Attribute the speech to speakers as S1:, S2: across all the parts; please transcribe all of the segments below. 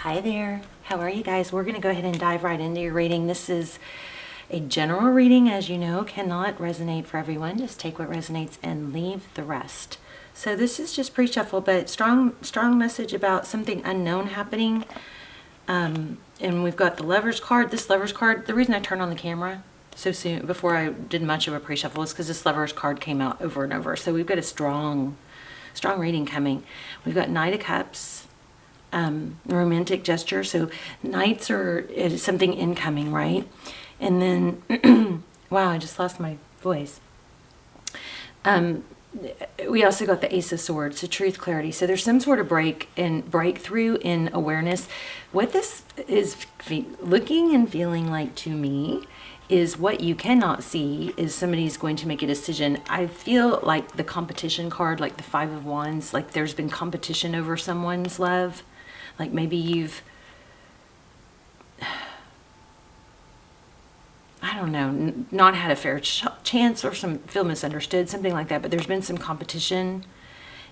S1: Hi there. How are you guys? We're going to go ahead and dive right into your reading. This is a general reading, as you know, cannot resonate for everyone. Just take what resonates and leave the rest. So this is just pre-shuffle, but strong message about something unknown happening. And we've got the Lovers card. This Lovers card, the reason I turned on the camera so soon before I did much of a pre-shuffle is because this Lovers card came out over and over. So we've got a strong reading coming. We've got Knight of Cups. Romantic gesture. So knights is something incoming, right? And then, wow, I just lost my voice. We also got the Ace of Swords, so truth, clarity. So there's some sort of breakthrough in awareness. What this is looking and feeling like to me is what you cannot see is somebody's going to make a decision. I feel like the competition card, like the Five of Wands, like there's been competition over someone's love. Like maybe you've, I don't know, not had a fair chance or feel misunderstood, something like that. But there's been some competition.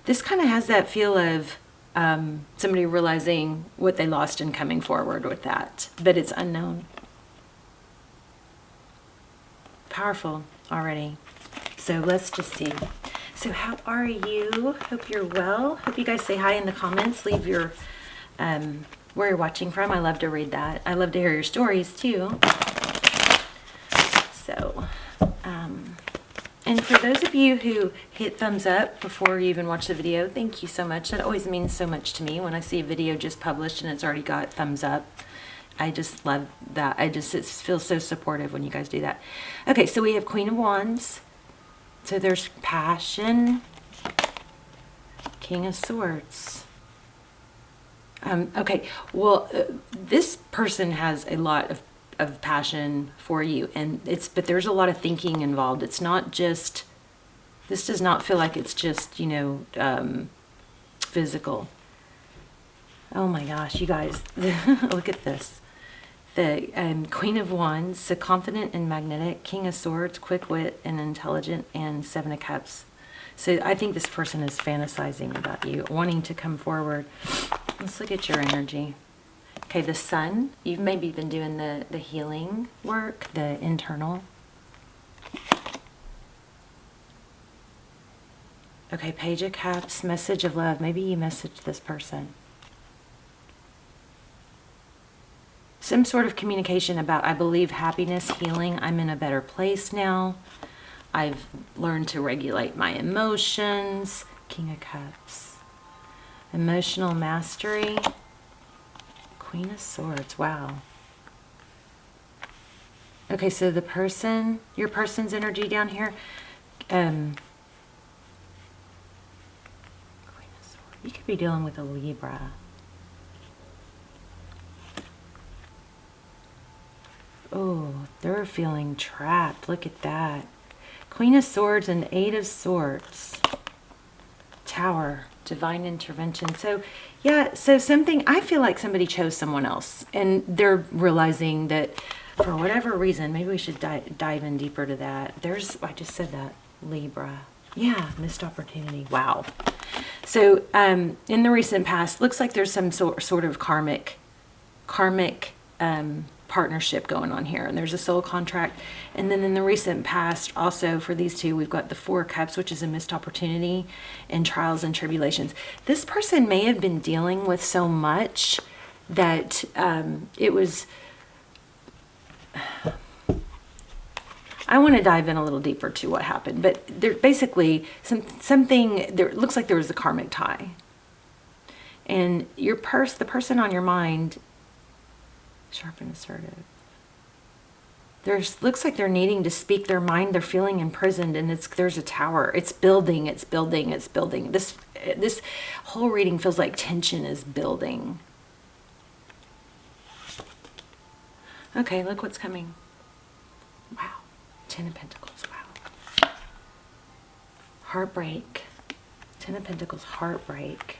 S1: This kind of has that feel of somebody realizing what they lost and coming forward with that. But it's unknown. Powerful already. So let's just see. So how are you? Hope you're well. Hope you guys say hi in the comments. Leave your where you're watching from. I love to read that. I love to hear your stories too. So, and for those of you who hit thumbs up before you even watch the video, thank you so much. That always means so much to me when I see a video just published and it's already got thumbs up. I just love that. It feels so supportive when you guys do that. Okay, so we have Queen of Wands. So there's passion. King of Swords. Okay, well, this person has a lot of passion for you, but there's a lot of thinking involved. It's not just, this does not feel like it's just, physical. Oh my gosh, you guys, look at this. The Queen of Wands, so confident and magnetic, King of Swords, quick wit and intelligent, and Seven of Cups. So I think this person is fantasizing about you, wanting to come forward. Let's look at your energy. Okay, the Sun. You've maybe been doing the healing work, the internal. Okay, Page of Cups, message of love. Maybe you messaged this person. Some sort of communication about, I believe, happiness, healing. I'm in a better place now. I've learned to regulate my emotions. King of Cups. Emotional mastery. Queen of Swords. Wow. Okay, so the person, your person's energy down here. Queen of Swords. You could be dealing with a Libra. Oh, they're feeling trapped. Look at that. Queen of Swords and Eight of Swords. Tower. Divine intervention. So, yeah, so something, I feel like somebody chose someone else. And they're realizing that for whatever reason, maybe we should dive in deeper to that. I just said that. Libra. Yeah, missed opportunity. Wow. So, in the recent past, looks like there's some sort of karmic partnership going on here, and there's a soul contract. And then in the recent past also for these two, we've got the Four of Cups, which is a missed opportunity and trials and tribulations. This person may have been dealing with so much that it was, I want to dive in a little deeper to what happened, but there basically something there looks like there was a karmic tie, and the person on your mind, sharp and assertive. Looks like they're needing to speak their mind. They're feeling imprisoned, and there's a tower. It's building. This whole reading feels like tension is building. Okay, look what's coming. Wow. 10 of Pentacles. Wow. Heartbreak. 10 of Pentacles, heartbreak.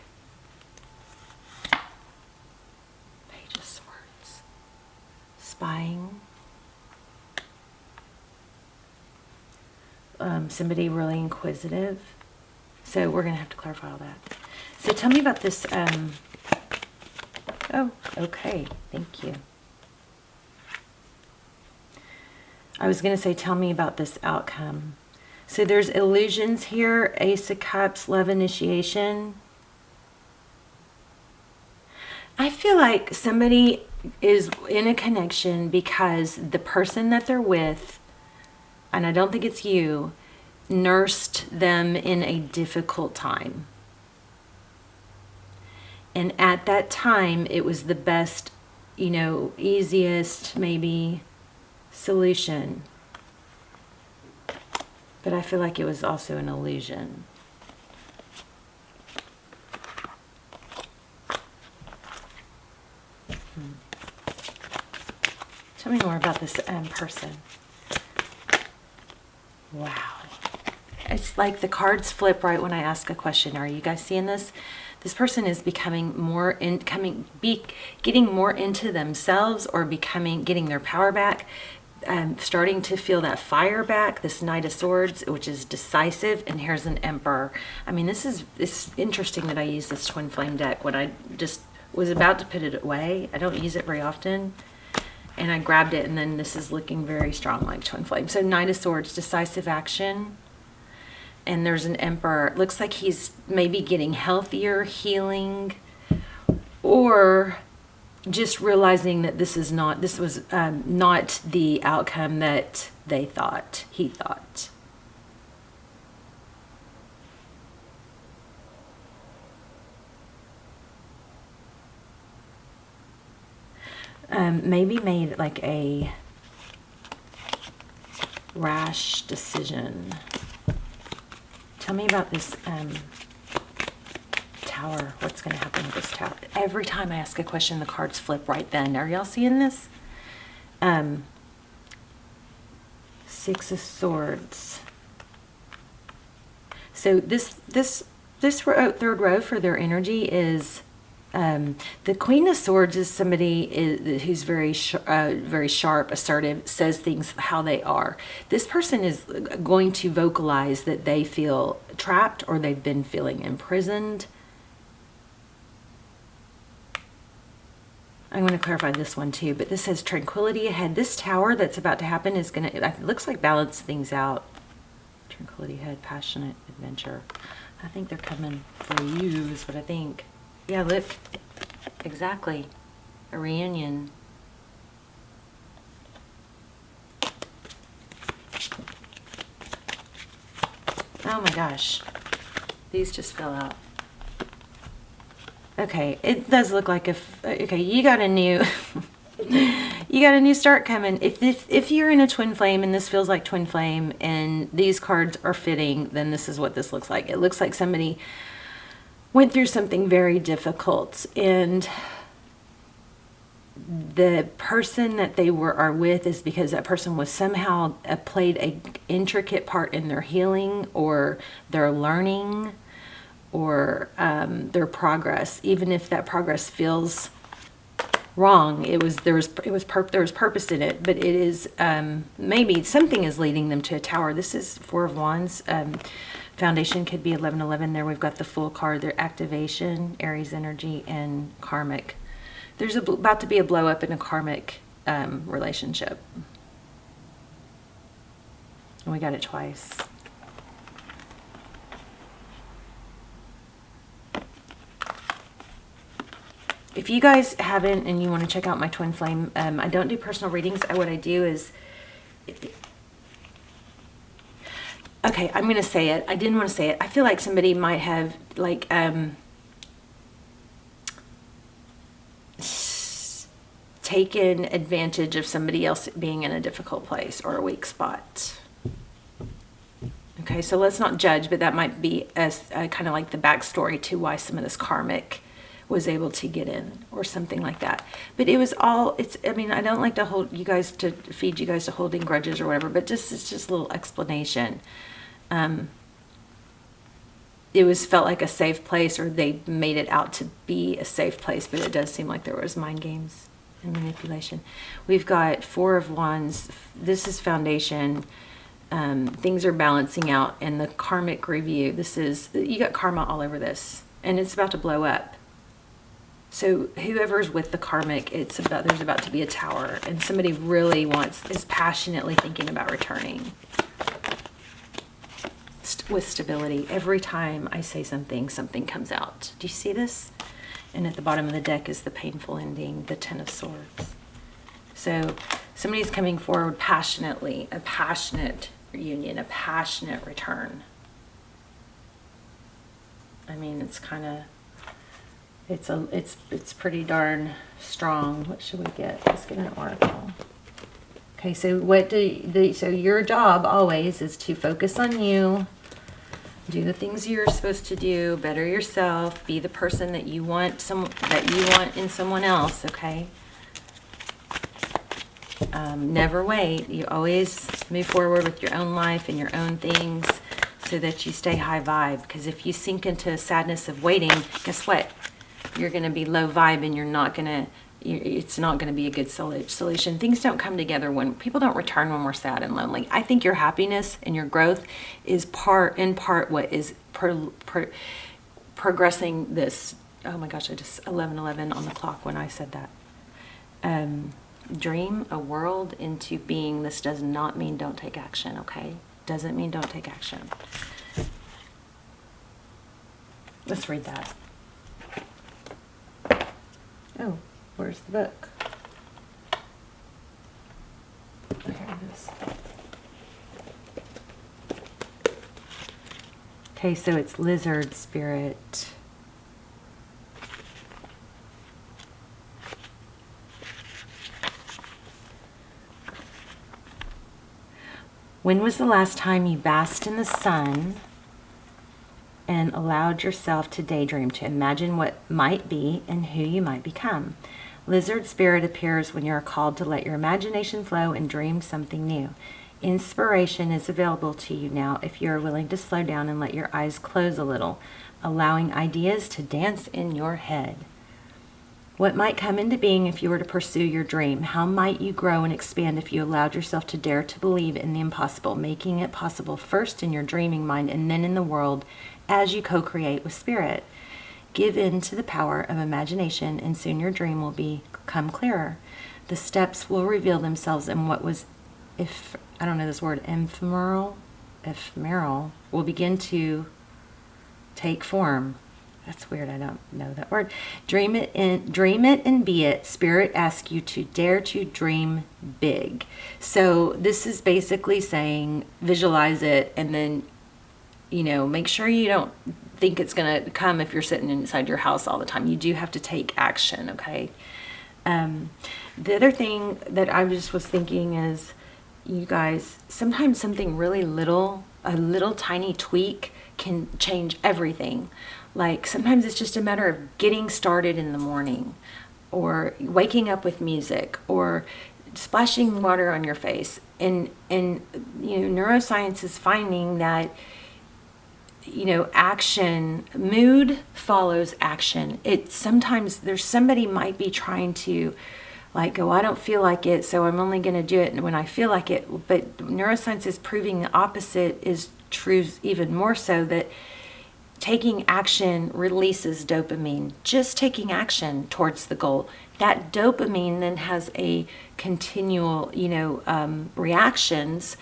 S1: Page of Swords. Spying. Somebody really inquisitive. So we're going to have to clarify all that. So tell me about this. Oh, okay. Thank you. I was going to say, tell me about this outcome. So there's illusions here. Ace of Cups, love initiation. I feel like somebody is in a connection because the person that they're with, and I don't think it's you, nursed them in a difficult time. And at that time, it was the best, you know, easiest maybe solution. But I feel like it was also an illusion. Tell me more about this person. Wow. It's like the cards flip right when I ask a question. Are you guys seeing this? This person is becoming more getting more into themselves, or getting their power back, starting to feel that fire back. This Knight of Swords, which is decisive, and here's an Emperor. I mean, it's interesting that I use this twin flame deck when I just was about to put it away. I don't use it very often. And I grabbed it, and then this is looking very strong like twin flame. So Knight of Swords, decisive action. And there's an Emperor. It looks like he's maybe getting healthier, healing, or just realizing that this was not the outcome that he thought. Maybe made like a rash decision. Tell me about this tower. What's going to happen with this tower? Every time I ask a question, the cards flip right then. Are y'all seeing this? Six of Swords. So this third row for their energy is the Queen of Swords is somebody who's very sharp, assertive, says things how they are. This person is going to vocalize that they feel trapped or they've been feeling imprisoned. I'm going to clarify this one too, but this says tranquility ahead. This tower that's about to happen is going to, it looks like, balance things out. Tranquility ahead, passionate adventure. I think they're coming for you is what I think. Yeah, look, exactly, a reunion. Oh my gosh, these just fell out. Okay, it does look like okay, you got a new, you got a new start coming. If you're in a twin flame and this feels like twin flame and these cards are fitting, then this is what this looks like. It looks like somebody went through something very difficult, and the person that they are with is because that person was somehow played a intricate part in their healing or their learning or their progress. Even if that progress feels wrong, there was purpose in it, but it is maybe something is leading them to a tower. This is Four of Wands. Foundation could be 1111. There we've got the Fool card. Their activation, Aries energy, and karmic. There's about to be a blow up in a karmic relationship. And we got it twice. If you guys haven't and you want to check out my twin flame, I don't do personal readings. What I do is... Okay, I'm going to say it. I didn't want to say it. I feel like somebody might have, like, taken advantage of somebody else being in a difficult place or a weak spot. Okay, so let's not judge, but that might be a kind of like the backstory to why some of this karmic was able to get in or something like that. But it was all, I mean, I don't like to feed you guys to holding grudges or whatever, but it's just a little explanation. It felt like a safe place, or they made it out to be a safe place, but it does seem like there was mind games and manipulation. We've got Four of Wands. This is foundation. Things are balancing out, and the karmic review. You got karma all over this, and it's about to blow up. So whoever's with the karmic, there's about to be a tower, and somebody really is passionately thinking about returning with stability. Every time I say something, something comes out. Do you see this? And at the bottom of the deck is the painful ending, the Ten of Swords. So somebody's coming forward passionately, a passionate reunion, a passionate return. I mean, it's kind of, it's pretty darn strong. What should we get? Let's get an oracle. Okay, so so your job always is to focus on you, do the things you're supposed to do, better yourself, be the person that you want in someone else, okay? Never wait. You always move forward with your own life and your own things so that you stay high vibe. Because if you sink into sadness of waiting, guess what? You're going to be low vibe, and it's not going to be a good solution. Things don't come together when people don't return when we're sad and lonely. I think your happiness and your growth is in part what is progressing this. Oh my gosh, I just 11:11 on the clock when I said that. Dream a world into being. This does not mean don't take action, okay? Doesn't mean don't take action. Let's read that. Oh, where's the book? There it is. Okay, so it's lizard spirit. When was the last time you basked in the sun and allowed yourself to daydream, to imagine what might be and who you might become? Lizard spirit appears when you are called to let your imagination flow and dream something new. Inspiration is available to you now if you are willing to slow down and let your eyes close a little, allowing ideas to dance in your head. What might come into being if you were to pursue your dream? How might you grow and expand if you allowed yourself to dare to believe in the impossible, making it possible first in your dreaming mind and then in the world as you co-create with spirit? Give in to the power of imagination, and soon your dream will become clearer. The steps will reveal themselves, and what was, if I don't know this word, ephemeral, will begin to take form. That's weird. I don't know that word. Dream it and be it. Spirit asks you to dare to dream big. So this is basically saying visualize it, and then, make sure you don't think it's going to come if you're sitting inside your house all the time. You do have to take action, okay? The other thing that I just was thinking is, you guys, sometimes something really little, a little tiny tweak can change everything. Like sometimes it's just a matter of getting started in the morning, or waking up with music, or splashing water on your face. And neuroscience is finding that, action, mood follows action. Sometimes there's somebody might be trying to go, I don't feel like it, so I'm only going to do it when I feel like it. But neuroscience is proving the opposite is true, even more so, that taking action releases dopamine. Just taking action towards the goal. That dopamine then has a continual, reactions,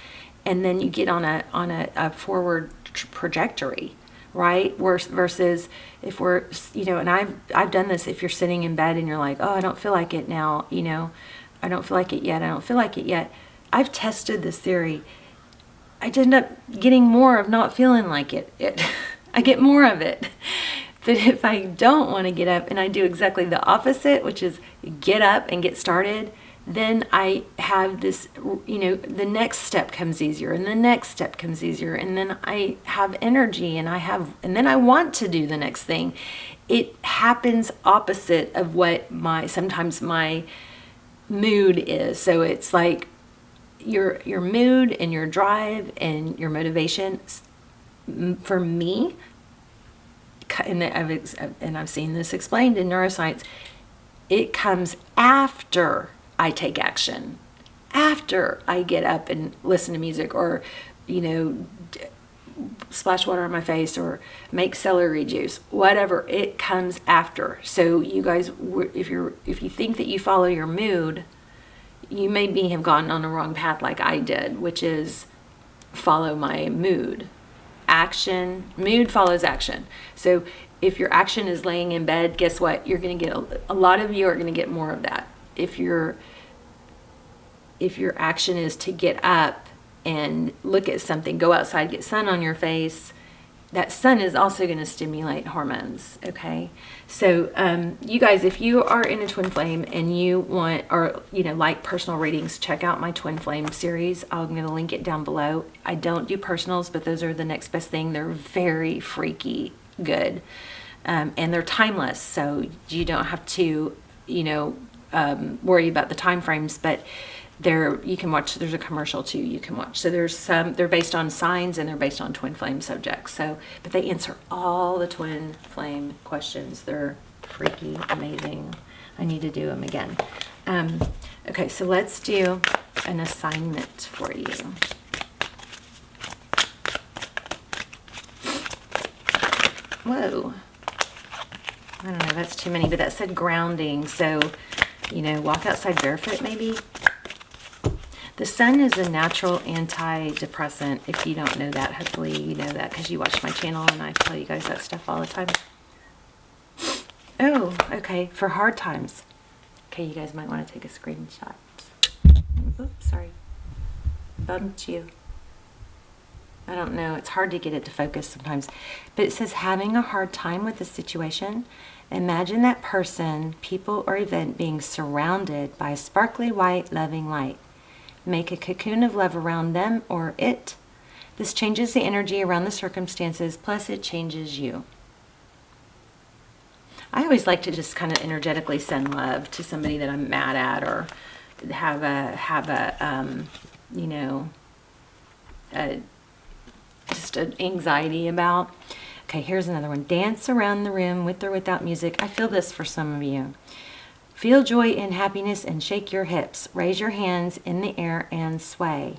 S1: and then you get on a forward trajectory, right? Versus if we're, and I've done this. If you're sitting in bed and you're like, oh, I don't feel like it now, I don't feel like it yet. I don't feel like it yet. I've tested this theory. I end up getting more of not feeling like it. I get more of it. But if I don't want to get up and I do exactly the opposite, which is get up and get started, then I have this, the next step comes easier, and the next step comes easier, and then I have energy, and then I want to do the next thing. It happens opposite of what sometimes my mood is. So it's like your mood and your drive and your motivation, for me, and I've seen this explained in neuroscience, it comes after I take action, after I get up and listen to music, or splash water on my face or make celery juice, whatever, it comes after. So you guys, if you think that you follow your mood, you maybe have gone on the wrong path like I did, which is follow my mood. Mood follows action. So if your action is laying in bed, guess what? You're going to get a lot of you are going to get more of that. If your action is to get up and look at something, go outside, get sun on your face, that sun is also going to stimulate hormones. Okay, so you guys, if you are in a twin flame and you want, or like personal readings, check out my twin flame series. I'm going to link it down below. I don't do personals, but those are the next best thing. They're very freaky good, and they're timeless, so you don't have to worry about the time frames. But you can watch, there's a commercial too you can watch. So there's some, they're based on signs and they're based on twin flame subjects. So, but they answer all the twin flame questions. They're freaky, amazing. I need to do them again. Okay, so let's do an assignment for you. Whoa. I don't know, that's too many, but that said grounding. So, walk outside barefoot maybe. The sun is a natural antidepressant. If you don't know that, hopefully you know that because you watch my channel and I tell you guys that stuff all the time. Oh, okay, for hard times. Okay, you guys might want to take a screenshot. Oops, sorry. Bumped you. I don't know, it's hard to get it to focus sometimes. But it says having a hard time with the situation. Imagine that person, people, or event being surrounded by a sparkly white, loving light. Make a cocoon of love around them or it. This changes the energy around the circumstances, plus it changes you. I always like to just kind of energetically send love to somebody that I'm mad at or have just an anxiety about. Okay, here's another one. Dance around the room with or without music. I feel this for some of you. Feel joy and happiness and shake your hips. Raise your hands in the air and sway.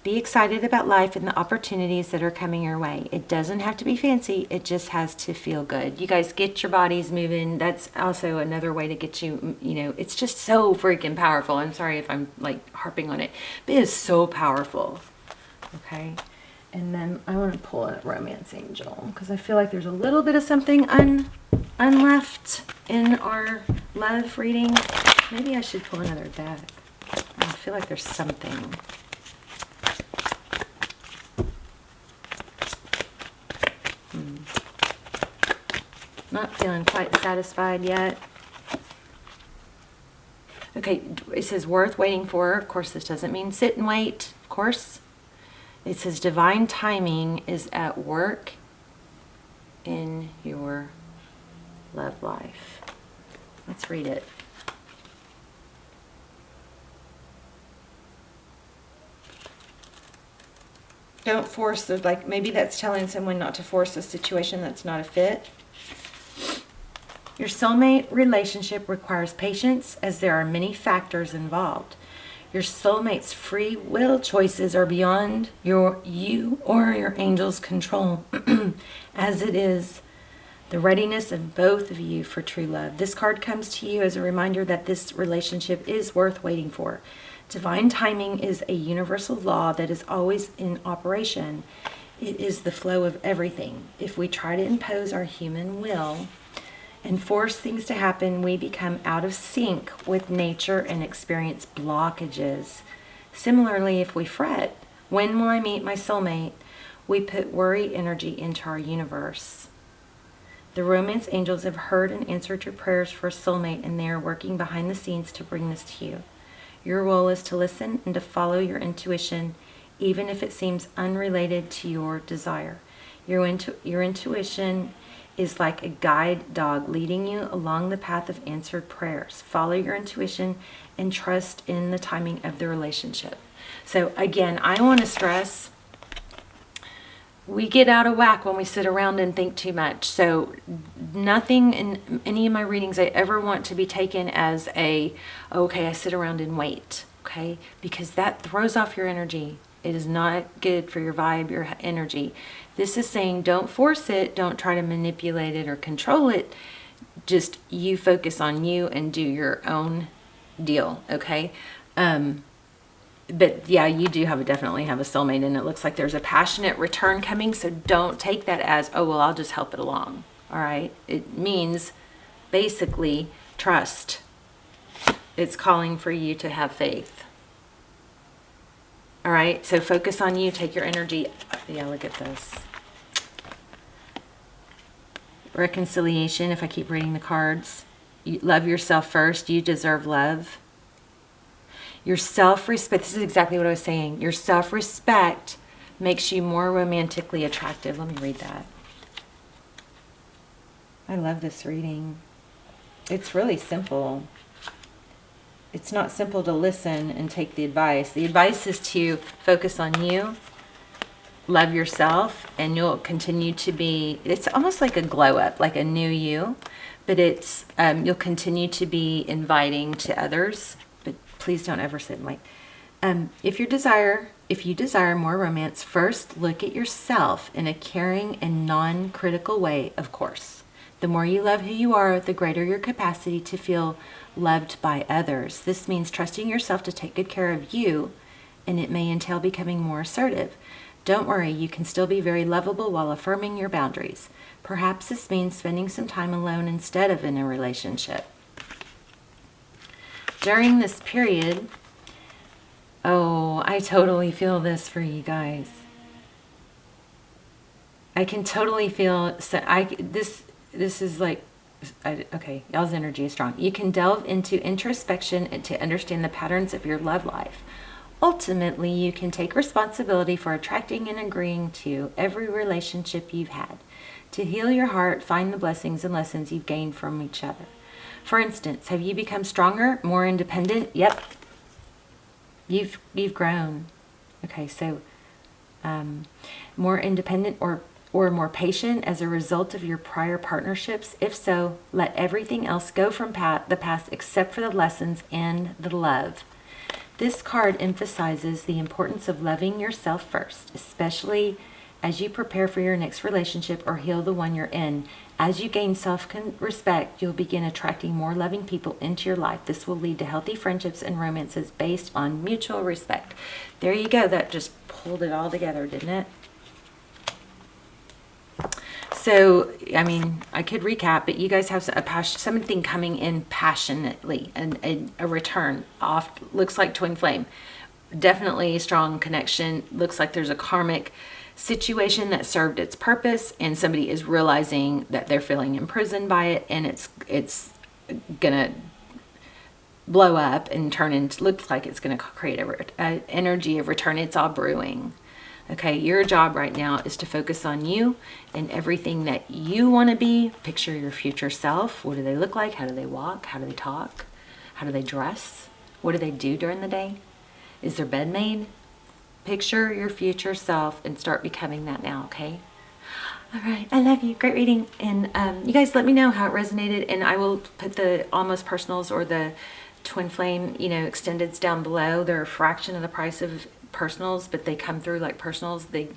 S1: Be excited about life and the opportunities that are coming your way. It doesn't have to be fancy. It just has to feel good. You guys get your bodies moving. That's also another way to get you, it's just so freaking powerful. I'm sorry if I'm like harping on it, but it is so powerful. Okay. And then I want to pull a romance angel because I feel like there's a little bit of something unleft in our love reading. Maybe I should pull another deck. I feel like there's something. Not feeling quite satisfied yet. Okay, it says worth waiting for. Of course, this doesn't mean sit and wait. Of course. It says divine timing is at work in your love life. Let's read it. Don't force the, like maybe that's telling someone not to force a situation that's not a fit. Your soulmate relationship requires patience as there are many factors involved. Your soulmate's free will choices are beyond you or your angel's control, as it is the readiness of both of you for true love. This card comes to you as a reminder that this relationship is worth waiting for. Divine timing is a universal law that is always in operation. It is the flow of everything. If we try to impose our human will and force things to happen, we become out of sync with nature and experience blockages. Similarly, if we fret, when will I meet my soulmate? We put worry energy into our universe. The romance angels have heard and answered your prayers for a soulmate, and they are working behind the scenes to bring this to you. Your role is to listen and to follow your intuition, even if it seems unrelated to your desire. Your intuition is like a guide dog leading you along the path of answered prayers. Follow your intuition and trust in the timing of the relationship. So again, I want to stress, we get out of whack when we sit around and think too much. So nothing in any of my readings I ever want to be taken as okay, I sit around and wait, okay? Because that throws off your energy. It is not good for your vibe, your energy. This is saying don't force it, don't try to manipulate it or control it. Just you focus on you and do your own deal, okay? But yeah, you do definitely have a soulmate, and it looks like there's a passionate return coming, so don't take that as, oh, well, I'll just help it along, all right? It means basically trust. It's calling for you to have faith. All right, so focus on you, take your energy. Yeah, look at this. Reconciliation, if I keep reading the cards. You love yourself first, you deserve love. Your self-respect, this is exactly what I was saying. Your self-respect makes you more romantically attractive. Let me read that. I love this reading. It's really simple. It's not simple to listen and take the advice. The advice is to focus on you, love yourself, and you'll continue to be, it's almost like a glow up, like a new you, but it's, you'll continue to be inviting to others. But please don't ever sit and wait. If you desire more romance, first look at yourself in a caring and non-critical way, of course. The more you love who you are, the greater your capacity to feel loved by others. This means trusting yourself to take good care of you, and it may entail becoming more assertive. Don't worry, you can still be very lovable while affirming your boundaries. Perhaps this means spending some time alone instead of in a relationship. During this period, oh, I totally feel this for you guys. I can totally feel, this is like, okay, y'all's energy is strong. You can delve into introspection and to understand the patterns of your love life. Ultimately, you can take responsibility for attracting and agreeing to every relationship you've had. To heal your heart, find the blessings and lessons you've gained from each other. For instance, have you become stronger, more independent? Yep. You've grown. Okay, so more independent or more patient as a result of your prior partnerships? If so, let everything else go from the past except for the lessons and the love. This card emphasizes the importance of loving yourself first, especially as you prepare for your next relationship or heal the one you're in. As you gain self-respect, you'll begin attracting more loving people into your life. This will lead to healthy friendships and romances based on mutual respect. There you go. That just pulled it all together, didn't it? So, I mean, I could recap, but you guys have something coming in passionately, and a return off. Looks like twin flame. Definitely a strong connection. Looks like there's a karmic situation that served its purpose, and somebody is realizing that they're feeling imprisoned by it, and it's gonna blow up and turn into, looks like it's gonna create a energy of return. It's all brewing. Okay, your job right now is to focus on you and everything that you want to be. Picture your future self. What do they look like? How do they walk? How do they talk? How do they dress? What do they do during the day? Is their bed made? Picture your future self and start becoming that now, okay? All right, I love you. Great reading. And you guys let me know how it resonated, and I will put the almost personals or the twin flame, extendeds down below. They're a fraction of the price of personals, but they come through like personals. They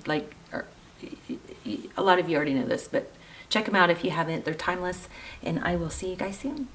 S1: a lot of you already know this, but check them out if you haven't. They're timeless, and I will see you guys soon.